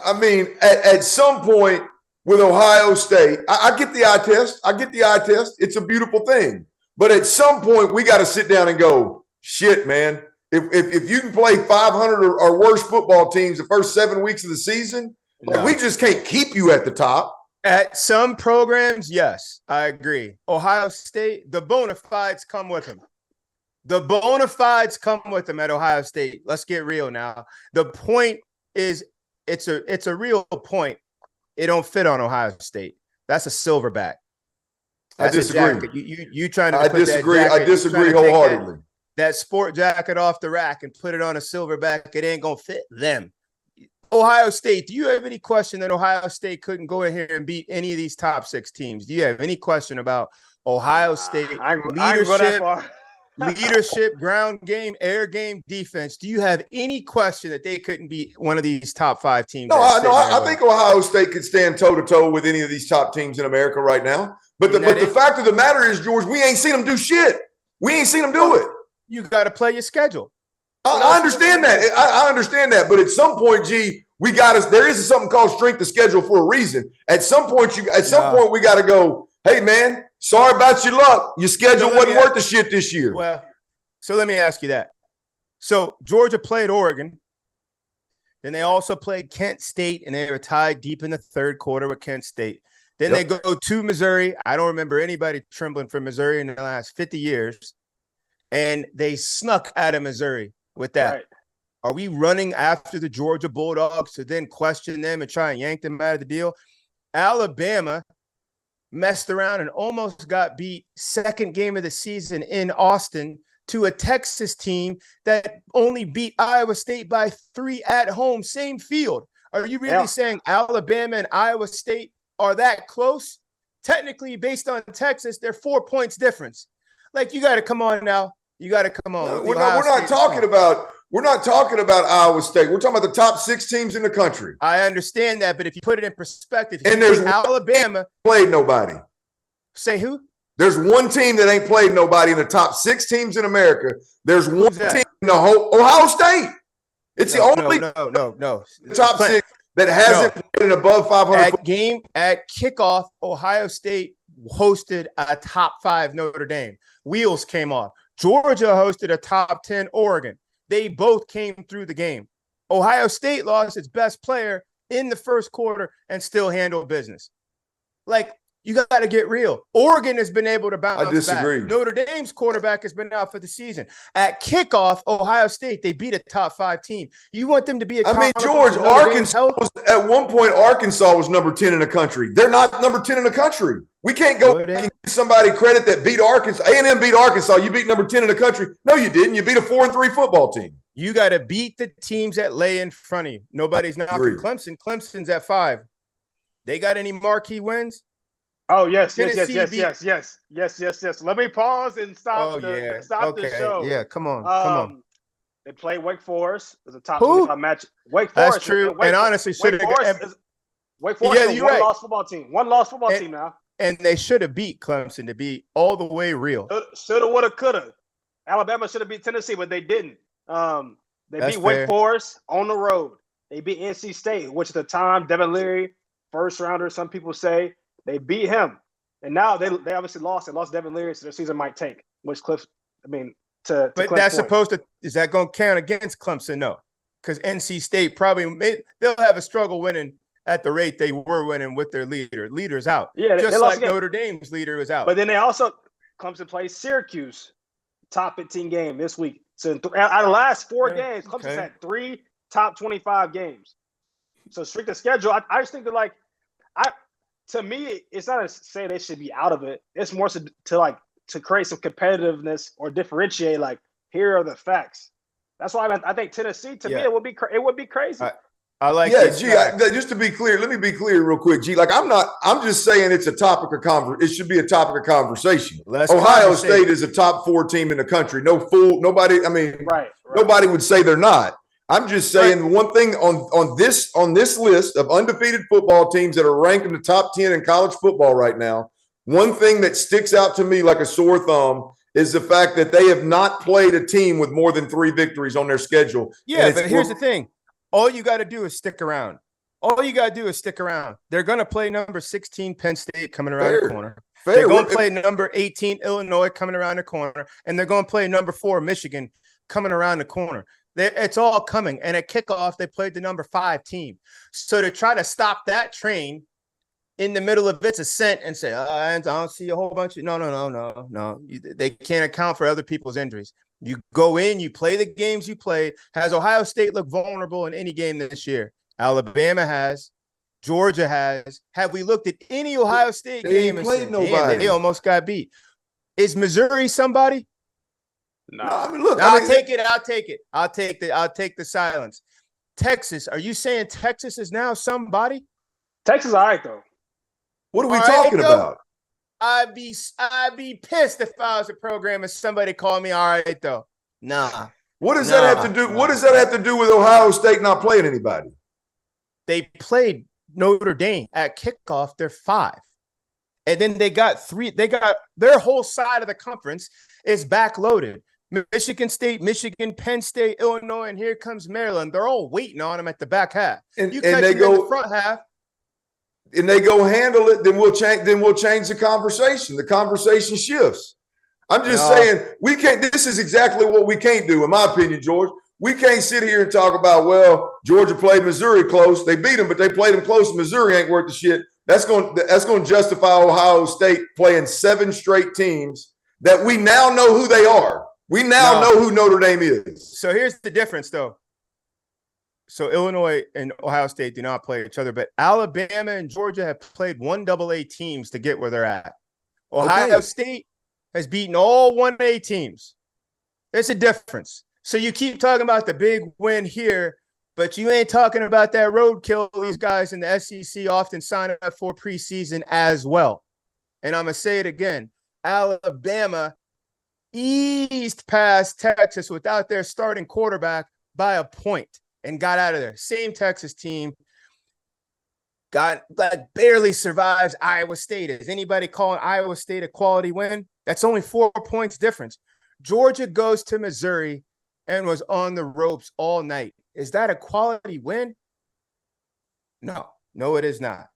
I mean, at some point with Ohio State, I get the eye test. I get the eye test. It's a beautiful thing. But at some point, we got to sit down and go, shit, man. If you can play 500 or worse football teams the first 7 weeks of the season, no. We just can't keep you at the top. At some programs, yes, I agree. Ohio State, the bona fides come with them. The bona fides come with them at Ohio State. Let's get real now. The point is, it's a real point. It don't fit on Ohio State. That's a silverback. That's I disagree. You trying to? I disagree. I disagree wholeheartedly. That sport jacket off the rack and put it on a silverback. It ain't gonna fit them. Ohio State. Do you have any question that Ohio State couldn't go in here and beat any of these top 6 teams? Do you have any question about Ohio State leadership, ground game, air game, defense? Do you have any question that they couldn't beat one of these top 5 teams? No, I think Ohio State could stand toe-to-toe with any of these top teams in America right now. But the fact of the matter is, George, we ain't seen them do shit. We ain't seen them do it. You got to play your schedule. I understand that. I understand that. But at some point, G, we got us. There is something called strength of schedule for a reason. At some point, we got to go, hey, man, sorry about your luck. Your schedule wasn't worth the shit this year. Well, so let me ask you that. So Georgia played Oregon. Then they also played Kent State, and they were tied deep in the third quarter with Kent State. Then they go to Missouri. I don't remember anybody trembling for Missouri in the last 50 years. And they snuck out of Missouri with that. Right. Are we running after the Georgia Bulldogs to then question them and try and yank them out of the deal? Alabama messed around and almost got beat second game of the season in Austin to a Texas team that only beat Iowa State by 3 at home, same field. Are you really saying Alabama and Iowa State are that close? Technically, based on Texas, they're 4 points difference. Like, you got to come on now. You got to come on. We're not talking about Iowa State. We're talking about the top 6 teams in the country. I understand that, but if you put it in perspective, and there's Alabama played nobody. Say who? There's one team that ain't played nobody in the top 6 teams in America. There's one team in the whole Ohio State. It's the only top 6 that hasn't played an above 500 at kickoff. Ohio State hosted a top 5 Notre Dame. Wheels came off. Georgia hosted a top 10 Oregon. They both came through the game. Ohio State lost its best player in the first quarter and still handled business. Like, you got to get real. Oregon has been able to bounce back. I disagree. Notre Dame's quarterback has been out for the season. At kickoff, Ohio State, they beat a top 5 team. You want them to be George, Arkansas at one point, Arkansas was number 10 in the country. They're not number 10 in the country. We can't go and give somebody credit that beat Arkansas. A&M beat Arkansas. You beat number 10 in the country. No, you didn't. You beat a 4-3 football team. You got to beat the teams that lay in front of you. Nobody's knocking Clemson. Clemson's at 5. They got any marquee wins? Oh, yes. Let me pause and stop the show. Yeah, come on. They played Wake Forest. It was a top 25 match. Wake Forest. That's true. And honestly, Wake Forest is a one-loss football team. One-loss football team now. And they should have beat Clemson to be all the way real. Shoulda, woulda, coulda. Alabama should have beat Tennessee, but they didn't. They beat Wake Forest on the road. They beat NC State, which at the time, Devin Leary, first rounder, some people say. They beat him. And now they obviously lost. They lost Devin Leary, so their season might tank, which Cliff, but that's supposed to – is that going to count against Clemson? No. Because NC State they'll have a struggle winning at the rate they were winning with their leader. Leader's out. Yeah, just like Notre Dame's leader is out. But then Clemson plays Syracuse, top 15 game this week. So out of the last 4 games, Clemson's had 3 top 25 games. So strength of schedule, I just think that to me, it's not to say they should be out of it. It's more to create some competitiveness or differentiate. Like, here are the facts. That's why I think Tennessee. To me, it would be crazy. I like. Yeah, G. Just to be clear, let me be clear real quick, G. Like, I'm just saying it's a topic of conversation. It should be a topic of conversation. Ohio State is a top 4 team in the country. No fool. Nobody. I mean, nobody would say they're not. I'm just saying one thing on this list of undefeated football teams that are ranked in the top 10 in college football right now. One thing that sticks out to me like a sore thumb is the fact that they have not played a team with more than 3 victories on their schedule. Yeah, but here's the thing. All you got to do is stick around. All you got to do is stick around. They're going to play number 16 Penn State coming around the corner. They're going to play number 18 Illinois coming around the corner. And they're going to play number 4 Michigan coming around the corner. It's all coming. And at kickoff, they played the number 5 team. So to try to stop that train in the middle of its ascent and say, I don't see a whole bunch of – no. They can't account for other people's injuries. You go in, you play the games you played. Has Ohio State looked vulnerable in any game this year? Alabama has. Georgia has. Have we looked at any Ohio State game and said, damn, they almost got beat? Is Missouri somebody? No. I mean, look. I'll take it. I'll take the silence. Texas. Are you saying Texas is now somebody? Texas, all right, though. What are we talking about? I'd be pissed if I was a program and somebody called me all right, though. Nah. What does that have to do? What does that have to do with Ohio State not playing anybody? They played Notre Dame at kickoff. They're 5. And then they got 3. They got their whole side of the conference is backloaded. Michigan State, Michigan, Penn State, Illinois, and here comes Maryland. They're all waiting on them at the back half. And they go in the front half. And they go handle it, then we'll change the conversation. The conversation shifts. I'm just saying we can't. This is exactly what we can't do, in my opinion, George. We can't sit here and talk about, well, Georgia played Missouri close. They beat them, but they played them close. Missouri ain't worth the shit. That's going to justify Ohio State playing 7 straight teams that we now know who they are. We now know who Notre Dame is. So here's the difference, though. So Illinois and Ohio State do not play each other, but Alabama and Georgia have played 1AA teams to get where they're at. Ohio State has beaten all 1A teams. There's a difference. So you keep talking about the big win here, but you ain't talking about that roadkill these guys in the SEC often sign up for preseason as well. And I'm going to say it again. Alabama eased past Texas without their starting quarterback by a point and got out of there. Same Texas team barely survives Iowa State. Is anybody calling Iowa State a quality win? That's only 4 points difference. Georgia goes to Missouri and was on the ropes all night. Is that a quality win? No, it is not.